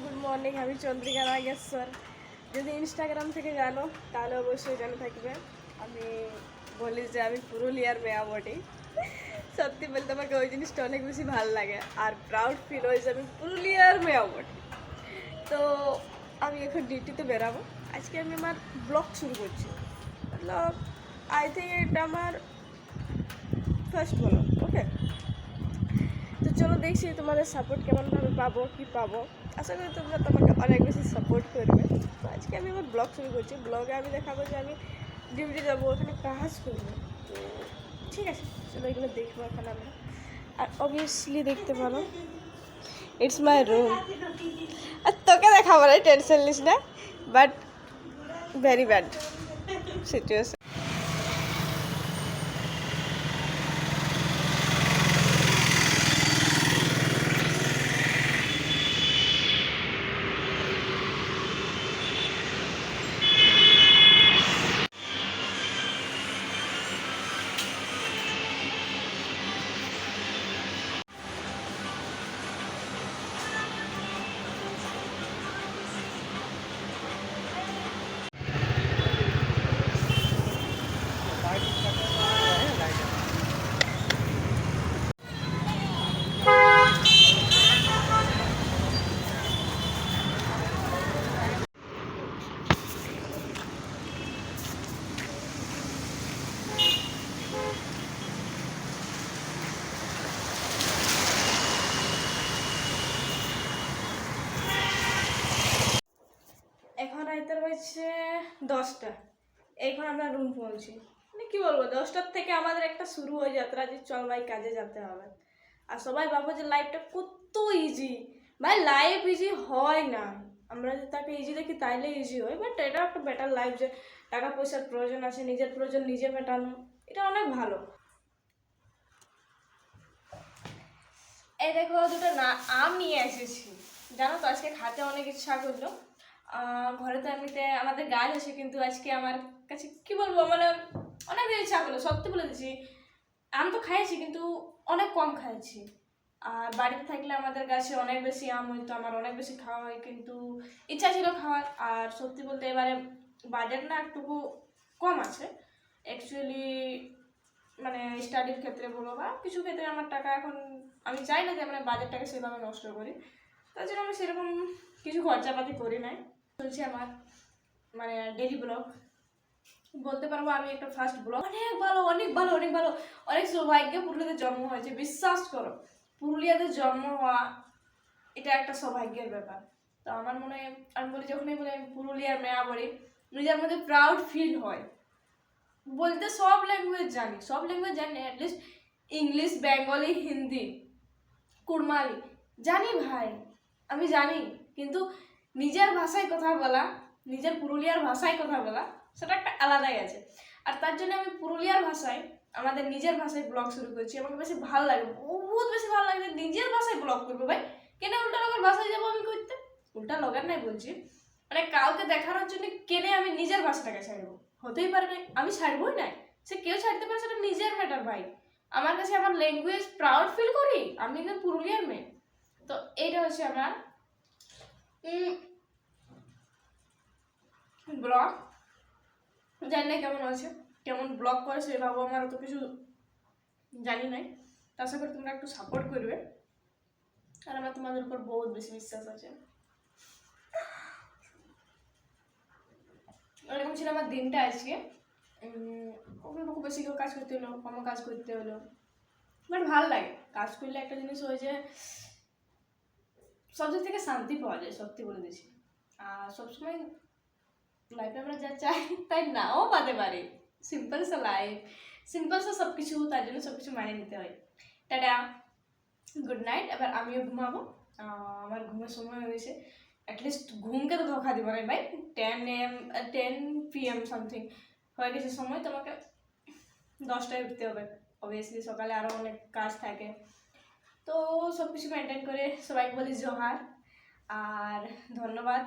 Good morning. আমি চন্দ্রিকা নাগেশ্বর। যদি Instagram থেকে জানো তাহলে অবশ্যই জানে থাকবে। আমি বলি যে আমি পুরুলিয়ার মেয়া বটি। সত্যি বলতে আমাকে ওই জিনিসটা অনেক বেশি ভালো লাগে আর প্রাউড ফিল হয় যে আমি পুরুলিয়ার মেয়া বটি। তো আমি এখন ডিউটিতে বেরাবো। আজকে আমি আমার ব্লগ শুরু করছি। মতলব আই থিঙ্ক এটা আমার ফার্স্ট ব্লগ। ওকে, তো চলো দেখছি তোমাদের সাপোর্ট কেমনভাবে পাবো, কি পাবো। আশা করি তোমরা তোমাকে অনেক বেশি সাপোর্ট করবে। তো আজকে আমি আমার ব্লগ শুরু করছি। ব্লগে আমি দেখাবো যে আমি ডিউটি যাবো, ওখানে কাজ করবো। তো ঠিক আছে, চলো এগুলো দেখবো এখন আমরা। আর অবভিয়াসলি দেখতে পারো ইটস মাই রুম। আর তোকে দেখাবো না, টেনশন নিস না, বাট ভেরি ব্যাড সিচুয়েশন। এখন রাইতের বাজছে 10টা। এখন আমরা রুম পৌঁছি। মানে কি বলবো, 10টার থেকে আমাদের একটা শুরু হয়ে যাত্রা যে চল ভাই কাজে যেতে হবে। আর সবাই ভাবো যে লাইফটা কত ইজি। ভাই লাইফ ইজি হয় না। আমরা যদি তাকে ইজি দেখি তাইলে ইজি হয়, বাট এটা একটা বেটার লাইফ যে টাকা পয়সার প্রয়োজন আছে, নিজের প্রয়োজন নিজে মেটানো, এটা অনেক ভালো। এই দেখো দুটো না আম নিয়ে এসেছি। জানো তো আজকে খাতে অনেক ইচ্ছা করলো। ঘরে তো এমনিতে আমাদের গাছ আছে, কিন্তু আজকে আমার কাছে কি বলবো, মানে অনেক ইচ্ছা করলো। সত্যি বলে দিচ্ছি, আম তো খাইছি কিন্তু অনেক কম খাইছি। আর বাড়িতে থাকলে আমাদের গাছে অনেক বেশি আম হইতো, আমার অনেক বেশি খাওয়া হয়, কিন্তু ইচ্ছা ছিল খাওয়ার। আর সত্যি বলতে এবারে বাজেট না একটুকু কম আছে অ্যাকচুয়ালি। মানে স্টাডির ক্ষেত্রে বলো বা কিছু ক্ষেত্রে আমার টাকা এখন, আমি চাই না যে মানে বাজেটটাকে সেভাবে নষ্ট করি। তার জন্য আমি সেরকম কিছু খরচাপাতি করি নাই। চলছে আমার মানে ডেলি ব্লগ। বলতে পারবো আমি একটা ফার্স্ট ব্লগ। অনেক ভালো, অনেক ভালো, অনেক ভালো। অনেক সৌভাগ্য পুরুলিয়াতে জন্ম হয়েছে, বিশ্বাস করো। পুরুলিয়াতে জন্ম হওয়া এটা একটা সৌভাগ্যের ব্যাপার। তো আমার মনে হয়, আমি বলি যখনই বলি আমি পুরুলিয়ার মেয়া বলি, নিজের মধ্যে প্রাউড ফিল হয়। বলতে সব ল্যাঙ্গুয়েজ জানি, সব ল্যাঙ্গুয়েজ জানি, at least English, Bengali, Hindi, Kurmali জানি ভাই, আমি জানি। কিন্তু নিজের ভাষায় কথা বলা, নিজের পুরুলিয়ার ভাষায় কথা বলা, সেটা একটা আলাদাই আছে। আর তার জন্য আমি পুরুলিয়ার ভাষায়, আমাদের নিজের ভাষায় ব্লগ শুরু করছি। আমাকে বেশি ভালো লাগে, বহুত বেশি ভালো লাগে যে নিজের ভাষায় ব্লগ করবো। ভাই কেন উল্টা লোকের ভাষায় যাবো আমি করতে? উল্টা লোকের নাই বলছি, মানে কাউকে দেখানোর জন্য কেনে আমি নিজের ভাষাটাকে ছাড়বো? হতেই পারে না, আমি ছাড়বোই না। সে কেউ ছাড়তে পারে, সেটা নিজের ম্যাটার ভাই। আমার কাছে আমার ল্যাঙ্গুয়েজ প্রাউড ফিল করি, আমি একজন পুরুলিয়ার মেয়ে। তো এইটা হচ্ছে আমার ব্লগ। জানি না কেমন আছে, কেমন ব্লগ করে সে ভাবো, আমার অত কিছু জানি নাই। তো আশা করি তোমরা একটু সাপোর্ট করবে, আর আমার তোমাদের উপর বহুত বেশি বিশ্বাস আছে। এরকম ছিল আমার দিনটা আজকে। কখনো খুব বেশি কেউ কাজ করতে হলো, কম কাজ করতে হলো, বাট ভালো লাগে। কাজ করলে একটা জিনিস হয় যে সব দিক থেকে শান্তি পাওয়া যায়, সত্যি বলে দিচ্ছি। আর সবসময় লাইফে আমরা যা চাই তাই নাও পাতে পারি। সিম্পল সা লাইফ, সিম্পল সা সব কিছু, তার জন্য সব কিছু মানিয়ে নিতে হয়। Tata, good night. এবার আমিও ঘুমাবো, আমার ঘুমের সময় হয়ে গেছে। অ্যাটলিস্ট ঘুমকে তো ধোকা দিব না ভাই। 10 PM সামথিং হয়ে গেছে সময়। তোমাকে 10টায় উঠতে হবে, অবভিয়াসলি সকালে আরও অনেক কাজ থাকে। তো সব কিছু মেনটেন করে সবাইকে বলি জোহার আর ধন্যবাদ।